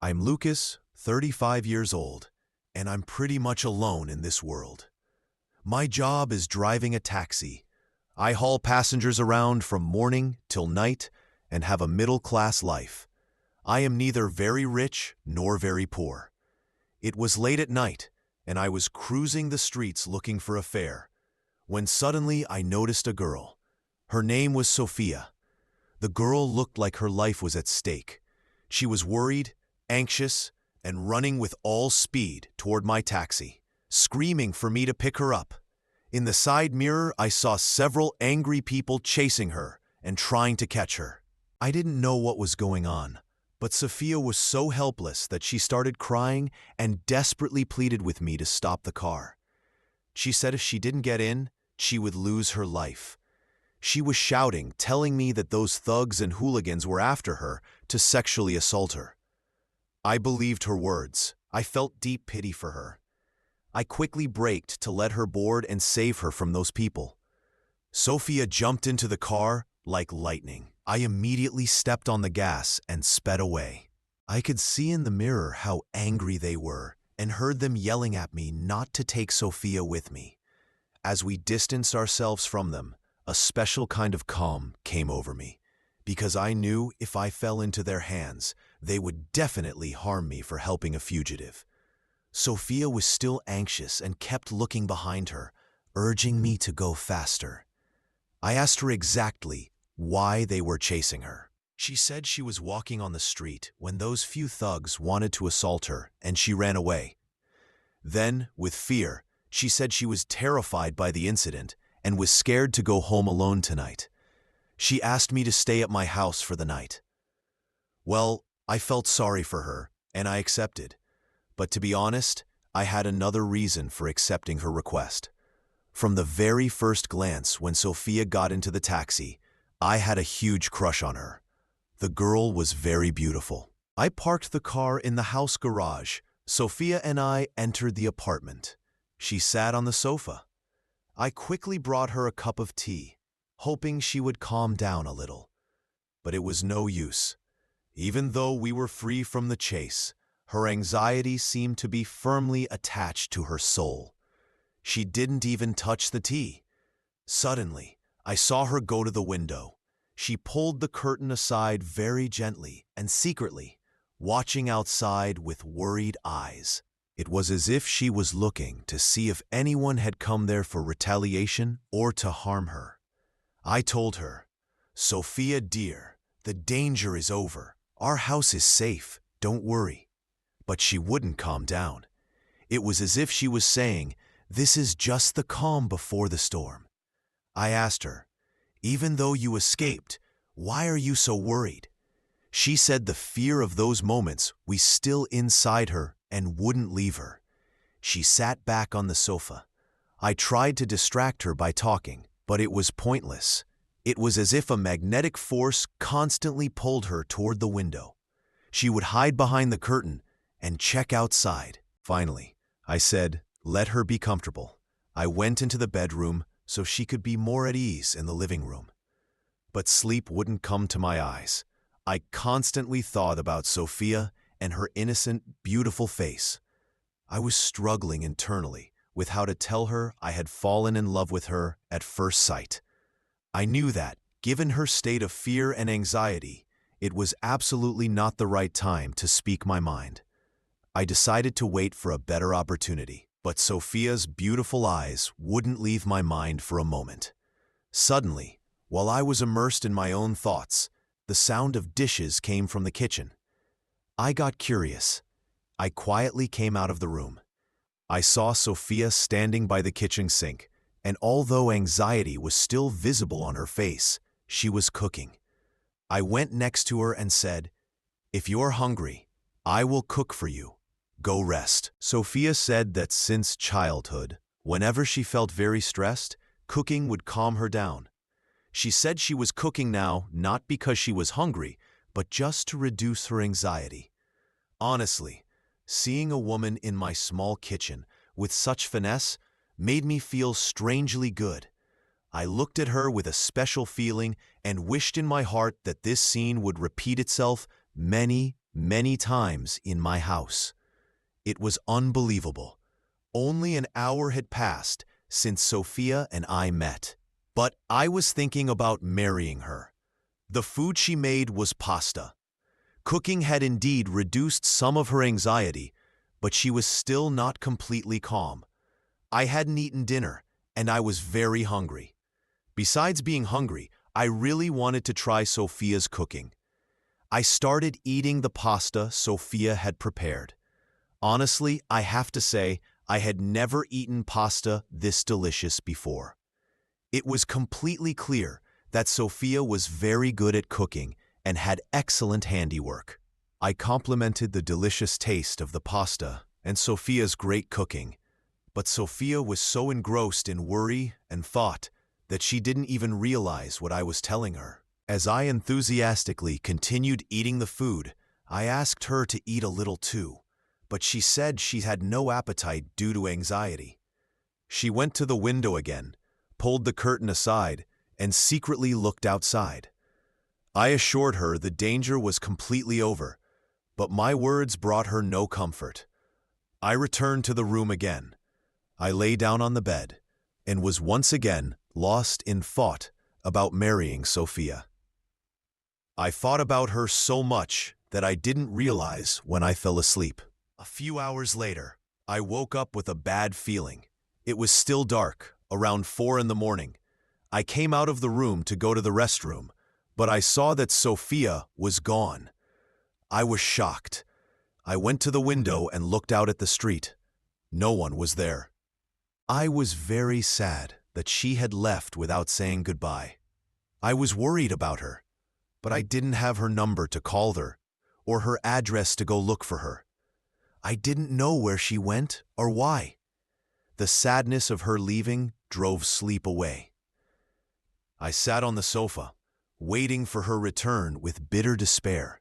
I'm Lucas, 35 years old, and I'm pretty much alone in this world. My job is driving a taxi. I haul passengers around from morning till night and have a middle-class life. I am neither very rich nor very poor. It was late at night, and I was cruising the streets looking for a fare, when suddenly I noticed a girl. Her name was Sophia. The girl looked like her life was at stake. She was worried, anxious, and running with all speed toward my taxi, screaming for me to pick her up. In the side mirror, I saw several angry people chasing her and trying to catch her. I didn't know what was going on, but Sophia was so helpless that she started crying and desperately pleaded with me to stop the car. She said if she didn't get in, she would lose her life. She was shouting, telling me that those thugs and hooligans were after her to sexually assault her. I believed her words. I felt deep pity for her. I quickly braked to let her board and save her from those people. Sophia jumped into the car like lightning. I immediately stepped on the gas and sped away. I could see in the mirror how angry they were and heard them yelling at me not to take Sophia with me. As we distanced ourselves from them, a special kind of calm came over me, because I knew if I fell into their hands, they would definitely harm me for helping a fugitive. Sophia was still anxious and kept looking behind her, urging me to go faster. I asked her exactly why they were chasing her. She said she was walking on the street when those few thugs wanted to assault her, and she ran away. Then, with fear, she said she was terrified by the incident and was scared to go home alone tonight. She asked me to stay at my house for the night. Well, I felt sorry for her, and I accepted. But to be honest, I had another reason for accepting her request. From the very first glance when Sophia got into the taxi, I had a huge crush on her. The girl was very beautiful. I parked the car in the house garage. Sophia and I entered the apartment. She sat on the sofa. I quickly brought her a cup of tea, hoping she would calm down a little. But it was no use. Even though we were free from the chase, her anxiety seemed to be firmly attached to her soul. She didn't even touch the tea. Suddenly, I saw her go to the window. She pulled the curtain aside very gently and secretly, watching outside with worried eyes. It was as if she was looking to see if anyone had come there for retaliation or to harm her. I told her, "Sophia, dear, the danger is over. Our house is safe, don't worry." But she wouldn't calm down. It was as if she was saying, "This is just the calm before the storm." I asked her, "Even though you escaped, why are you so worried?" She said the fear of those moments was still inside her and wouldn't leave her. She sat back on the sofa. I tried to distract her by talking, but it was pointless. It was as if a magnetic force constantly pulled her toward the window. She would hide behind the curtain and check outside. Finally, I said, "Let her be comfortable." I went into the bedroom so she could be more at ease in the living room. But sleep wouldn't come to my eyes. I constantly thought about Sophia and her innocent, beautiful face. I was struggling internally with how to tell her I had fallen in love with her at first sight. I knew that, given her state of fear and anxiety, it was absolutely not the right time to speak my mind. I decided to wait for a better opportunity, but Sophia's beautiful eyes wouldn't leave my mind for a moment. Suddenly, while I was immersed in my own thoughts, the sound of dishes came from the kitchen. I got curious. I quietly came out of the room. I saw Sophia standing by the kitchen sink, and although anxiety was still visible on her face, she was cooking. I went next to her and said, "If you're hungry, I will cook for you. Go rest." Sophia said that since childhood, whenever she felt very stressed, cooking would calm her down. She said she was cooking now not because she was hungry, but just to reduce her anxiety. Honestly, seeing a woman in my small kitchen with such finesse made me feel strangely good. I looked at her with a special feeling and wished in my heart that this scene would repeat itself many, many times in my house. It was unbelievable. Only an hour had passed since Sophia and I met. But I was thinking about marrying her. The food she made was pasta. Cooking had indeed reduced some of her anxiety, but she was still not completely calm. I hadn't eaten dinner, and I was very hungry. Besides being hungry, I really wanted to try Sophia's cooking. I started eating the pasta Sophia had prepared. Honestly, I have to say, I had never eaten pasta this delicious before. It was completely clear that Sophia was very good at cooking and had excellent handiwork. I complimented the delicious taste of the pasta and Sophia's great cooking, but Sophia was so engrossed in worry and thought that she didn't even realize what I was telling her. As I enthusiastically continued eating the food, I asked her to eat a little too, but she said she had no appetite due to anxiety. She went to the window again, pulled the curtain aside, and secretly looked outside. I assured her the danger was completely over, but my words brought her no comfort. I returned to the room again. I lay down on the bed and was once again lost in thought about marrying Sophia. I thought about her so much that I didn't realize when I fell asleep. A few hours later, I woke up with a bad feeling. It was still dark, around 4 in the morning. I came out of the room to go to the restroom, but I saw that Sophia was gone. I was shocked. I went to the window and looked out at the street. No one was there. I was very sad that she had left without saying goodbye. I was worried about her, but I didn't have her number to call her or her address to go look for her. I didn't know where she went or why. The sadness of her leaving drove sleep away. I sat on the sofa, waiting for her return with bitter despair,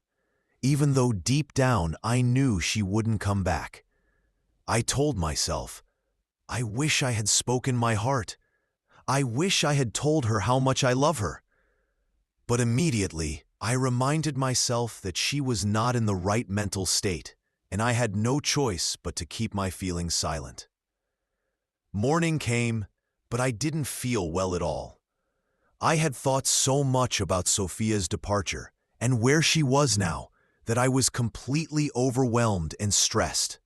even though deep down I knew she wouldn't come back. I told myself, I wish I had spoken my heart. I wish I had told her how much I love her. But immediately, I reminded myself that she was not in the right mental state, and I had no choice but to keep my feelings silent. Morning came, but I didn't feel well at all. I had thought so much about Sophia's departure and where she was now that I was completely overwhelmed and stressed.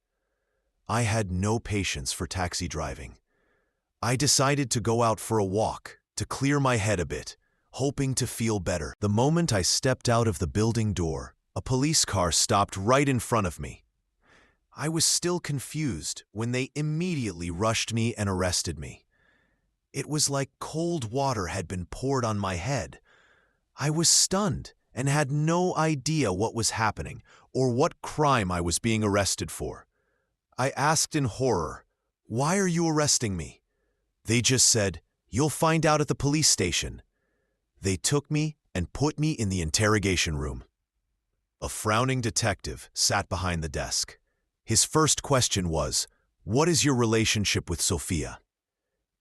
I had no patience for taxi driving. I decided to go out for a walk to clear my head a bit, hoping to feel better. The moment I stepped out of the building door, a police car stopped right in front of me. I was still confused when they immediately rushed me and arrested me. It was like cold water had been poured on my head. I was stunned and had no idea what was happening or what crime I was being arrested for. I asked in horror, "Why are you arresting me?" They just said, "You'll find out at the police station." They took me and put me in the interrogation room. A frowning detective sat behind the desk. His first question was, "What is your relationship with Sophia?"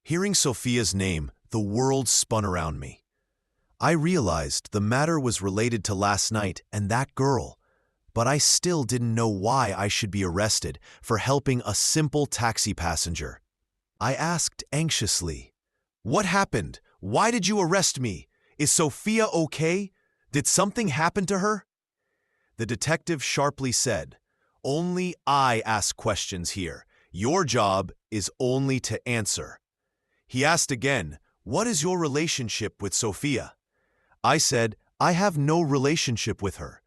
Hearing Sophia's name, the world spun around me. I realized the matter was related to last night and that girl, but I still didn't know why I should be arrested for helping a simple taxi passenger. I asked anxiously, "What happened? Why did you arrest me? Is Sophia okay? Did something happen to her?" The detective sharply said, "Only I ask questions here. Your job is only to answer." He asked again, "What is your relationship with Sophia?" I said, "I have no relationship with her."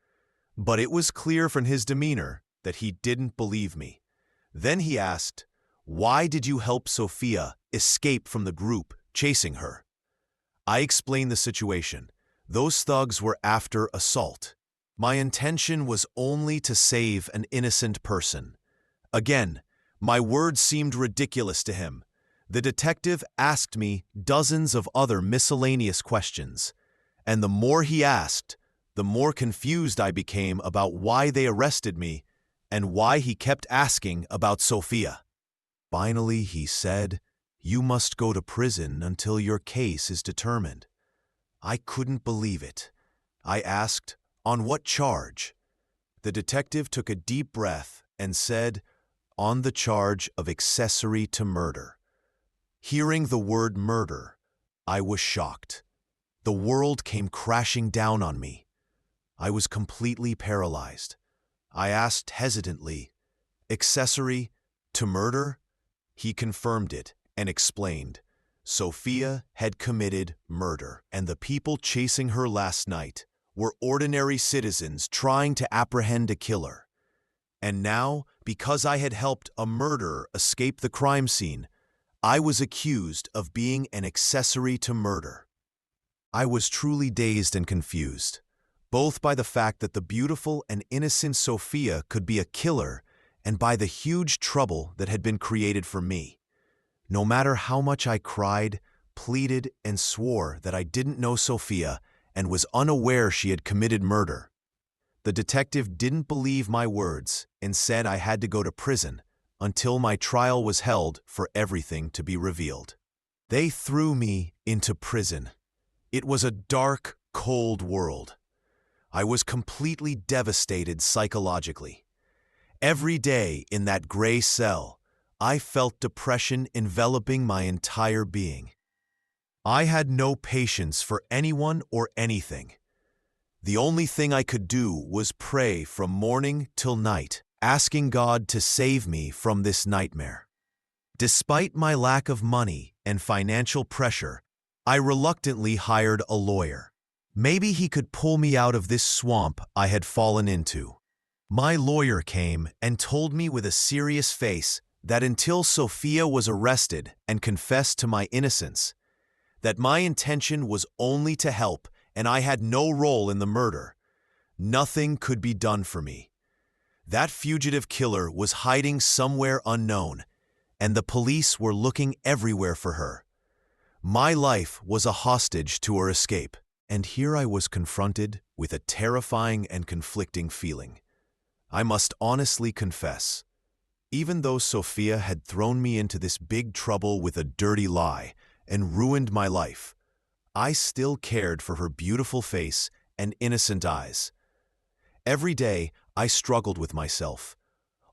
But it was clear from his demeanor that he didn't believe me. Then he asked, "Why did you help Sophia escape from the group chasing her?" I explained the situation. Those thugs were after assault. My intention was only to save an innocent person. Again, my words seemed ridiculous to him. The detective asked me dozens of other miscellaneous questions, and the more he asked, the more confused I became about why they arrested me and why he kept asking about Sophia. Finally, he said, "You must go to prison until your case is determined." I couldn't believe it. I asked, "On what charge?" The detective took a deep breath and said, "On the charge of accessory to murder." Hearing the word murder, I was shocked. The world came crashing down on me. I was completely paralyzed. I asked hesitantly, "Accessory to murder?" He confirmed it and explained, Sophia had committed murder, and the people chasing her last night were ordinary citizens trying to apprehend a killer. And now, because I had helped a murderer escape the crime scene, I was accused of being an accessory to murder. I was truly dazed and confused, both by the fact that the beautiful and innocent Sophia could be a killer and by the huge trouble that had been created for me. No matter how much I cried, pleaded, and swore that I didn't know Sophia and was unaware she had committed murder, the detective didn't believe my words and said I had to go to prison until my trial was held for everything to be revealed. They threw me into prison. It was a dark, cold world. I was completely devastated psychologically. Every day in that gray cell, I felt depression enveloping my entire being. I had no patience for anyone or anything. The only thing I could do was pray from morning till night, asking God to save me from this nightmare. Despite my lack of money and financial pressure, I reluctantly hired a lawyer. Maybe he could pull me out of this swamp I had fallen into. My lawyer came and told me with a serious face that until Sophia was arrested and confessed to my innocence, that my intention was only to help and I had no role in the murder. Nothing could be done for me. That fugitive killer was hiding somewhere unknown, and the police were looking everywhere for her. My life was a hostage to her escape, and here I was confronted with a terrifying and conflicting feeling. I must honestly confess, even though Sophia had thrown me into this big trouble with a dirty lie and ruined my life, I still cared for her beautiful face and innocent eyes. Every day, I struggled with myself.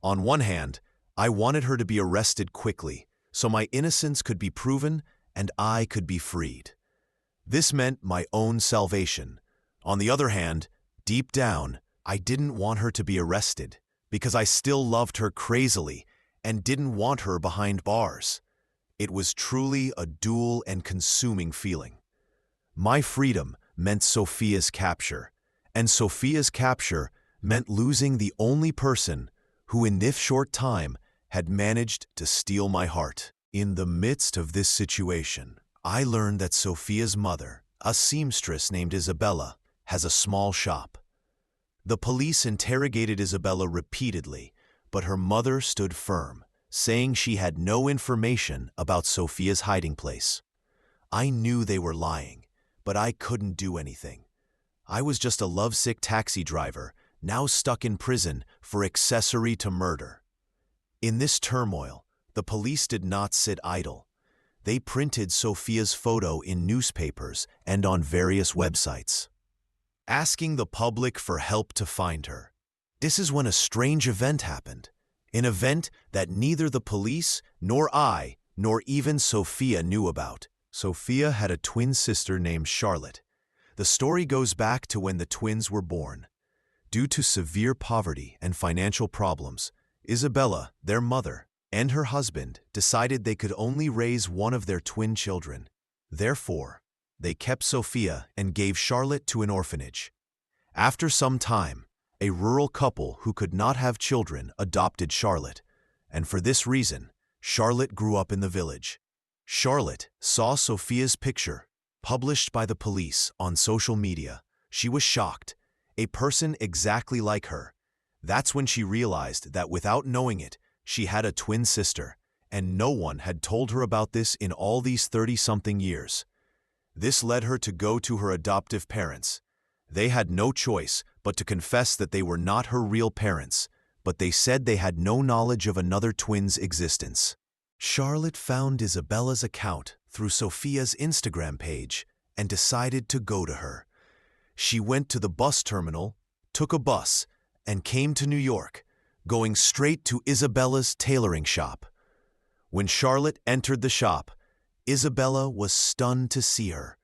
On one hand, I wanted her to be arrested quickly, so my innocence could be proven and I could be freed. This meant my own salvation. On the other hand, deep down, I didn't want her to be arrested because I still loved her crazily and didn't want her behind bars. It was truly a dual and consuming feeling. My freedom meant Sophia's capture, and Sophia's capture meant losing the only person who in this short time had managed to steal my heart. In the midst of this situation, I learned that Sophia's mother, a seamstress named Isabella, has a small shop. The police interrogated Isabella repeatedly, but her mother stood firm, saying she had no information about Sophia's hiding place. I knew they were lying, but I couldn't do anything. I was just a lovesick taxi driver, now stuck in prison for accessory to murder. In this turmoil, the police did not sit idle. They printed Sophia's photo in newspapers and on various websites, asking the public for help to find her. This is when a strange event happened, an event that neither the police nor I nor even Sophia knew about. Sophia had a twin sister named Charlotte. The story goes back to when the twins were born. Due to severe poverty and financial problems, Isabella, their mother, and her husband decided they could only raise one of their twin children. Therefore, they kept Sophia and gave Charlotte to an orphanage. After some time, a rural couple who could not have children adopted Charlotte, and for this reason, Charlotte grew up in the village. Charlotte saw Sophia's picture, published by the police on social media. She was shocked. A person exactly like her. That's when she realized that without knowing it, she had a twin sister, and no one had told her about this in all these 30-something years. This led her to go to her adoptive parents. They had no choice but to confess that they were not her real parents, but they said they had no knowledge of another twin's existence. Charlotte found Isabella's account through Sophia's Instagram page and decided to go to her. She went to the bus terminal, took a bus, and came to New York, going straight to Isabella's tailoring shop. When Charlotte entered the shop, Isabella was stunned to see her.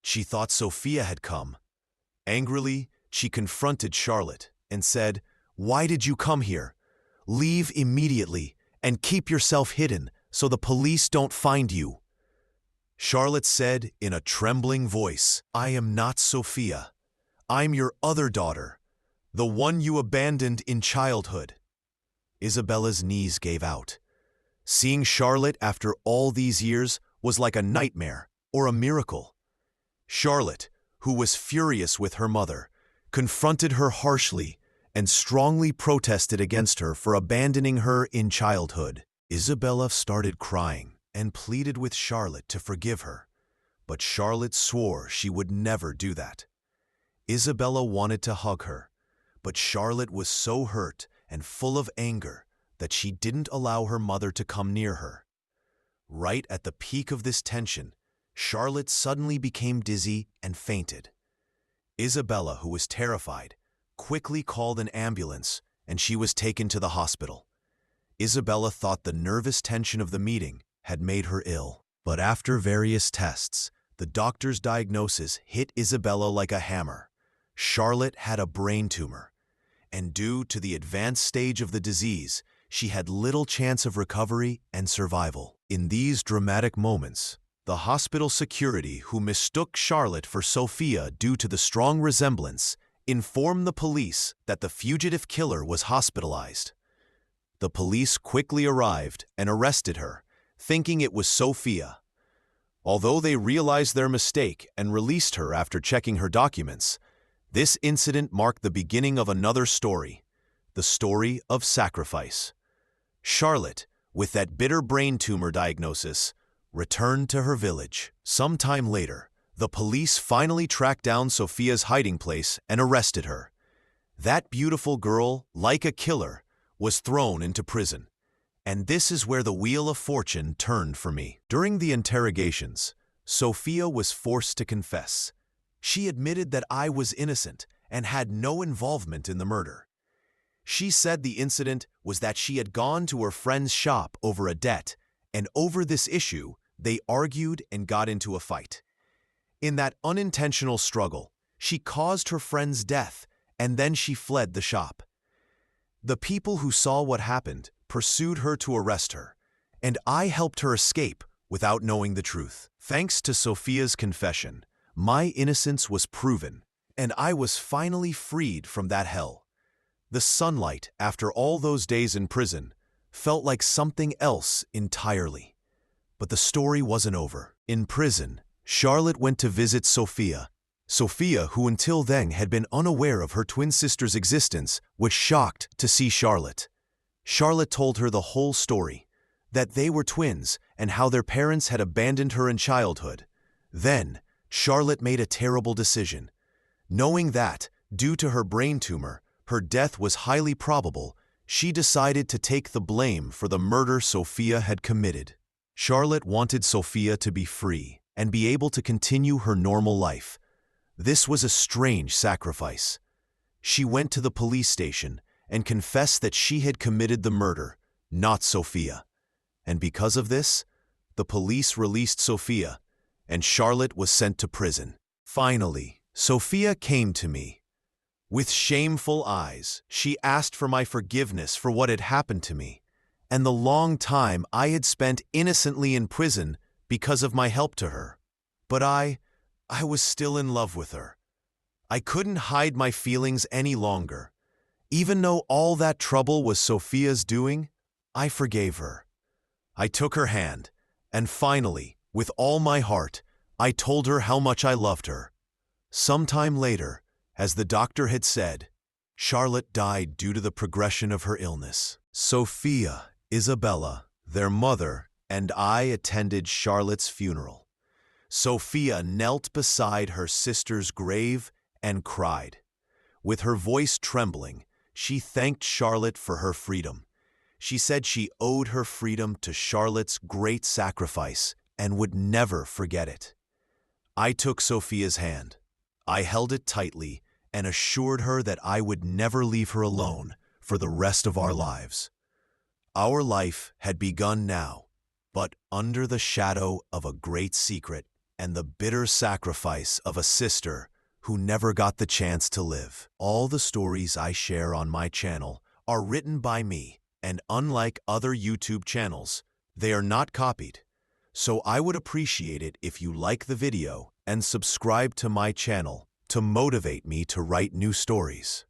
She thought Sophia had come. Angrily, she confronted Charlotte and said, "Why did you come here? Leave immediately and keep yourself hidden so the police don't find you." Charlotte said in a trembling voice, "I am not Sophia. I'm your other daughter, the one you abandoned in childhood." Isabella's knees gave out. Seeing Charlotte after all these years was like a nightmare or a miracle. Charlotte, who was furious with her mother, confronted her harshly and strongly protested against her for abandoning her in childhood. Isabella started crying and pleaded with Charlotte to forgive her, but Charlotte swore she would never do that. Isabella wanted to hug her, but Charlotte was so hurt and full of anger that she didn't allow her mother to come near her. Right at the peak of this tension, Charlotte suddenly became dizzy and fainted. Isabella, who was terrified, quickly called an ambulance and she was taken to the hospital. Isabella thought the nervous tension of the meeting had made her ill. But after various tests, the doctor's diagnosis hit Isabella like a hammer. Charlotte had a brain tumor, and due to the advanced stage of the disease, she had little chance of recovery and survival. In these dramatic moments, the hospital security, who mistook Charlotte for Sophia due to the strong resemblance, informed the police that the fugitive killer was hospitalized. The police quickly arrived and arrested her, thinking it was Sophia. Although they realized their mistake and released her after checking her documents, this incident marked the beginning of another story, the story of sacrifice. Charlotte, with that bitter brain tumor diagnosis, returned to her village. Sometime later, the police finally tracked down Sophia's hiding place and arrested her. That beautiful girl, like a killer, was thrown into prison. And this is where the wheel of fortune turned for me. During the interrogations, Sophia was forced to confess. She admitted that I was innocent and had no involvement in the murder. She said the incident was that she had gone to her friend's shop over a debt, and over this issue, they argued and got into a fight. In that unintentional struggle, she caused her friend's death, and then she fled the shop. The people who saw what happened pursued her to arrest her, and I helped her escape without knowing the truth. Thanks to Sophia's confession, my innocence was proven, and I was finally freed from that hell. The sunlight, after all those days in prison, felt like something else entirely. But the story wasn't over. In prison, Charlotte went to visit Sophia. Sophia, who until then had been unaware of her twin sister's existence, was shocked to see Charlotte. Charlotte told her the whole story, that they were twins and how their parents had abandoned her in childhood. Then, Charlotte made a terrible decision. Knowing that, due to her brain tumor, her death was highly probable, she decided to take the blame for the murder Sophia had committed. Charlotte wanted Sophia to be free and be able to continue her normal life. This was a strange sacrifice. She went to the police station and confessed that she had committed the murder, not Sophia. And because of this, the police released Sophia, and Charlotte was sent to prison. Finally, Sophia came to me. With shameful eyes, she asked for my forgiveness for what had happened to me, and the long time I had spent innocently in prison because of my help to her. But I was still in love with her. I couldn't hide my feelings any longer. Even though all that trouble was Sophia's doing, I forgave her. I took her hand, and finally, with all my heart, I told her how much I loved her. Sometime later, as the doctor had said, Charlotte died due to the progression of her illness. Sophia, Isabella, their mother, and I attended Charlotte's funeral. Sophia knelt beside her sister's grave and cried. With her voice trembling, she thanked Charlotte for her freedom. She said she owed her freedom to Charlotte's great sacrifice and would never forget it. I took Sophia's hand. I held it tightly and assured her that I would never leave her alone for the rest of our lives. Our life had begun now, but under the shadow of a great secret and the bitter sacrifice of a sister who never got the chance to live. All the stories I share on my channel are written by me, and unlike other YouTube channels, they are not copied. So I would appreciate it if you like the video and subscribe to my channel to motivate me to write new stories.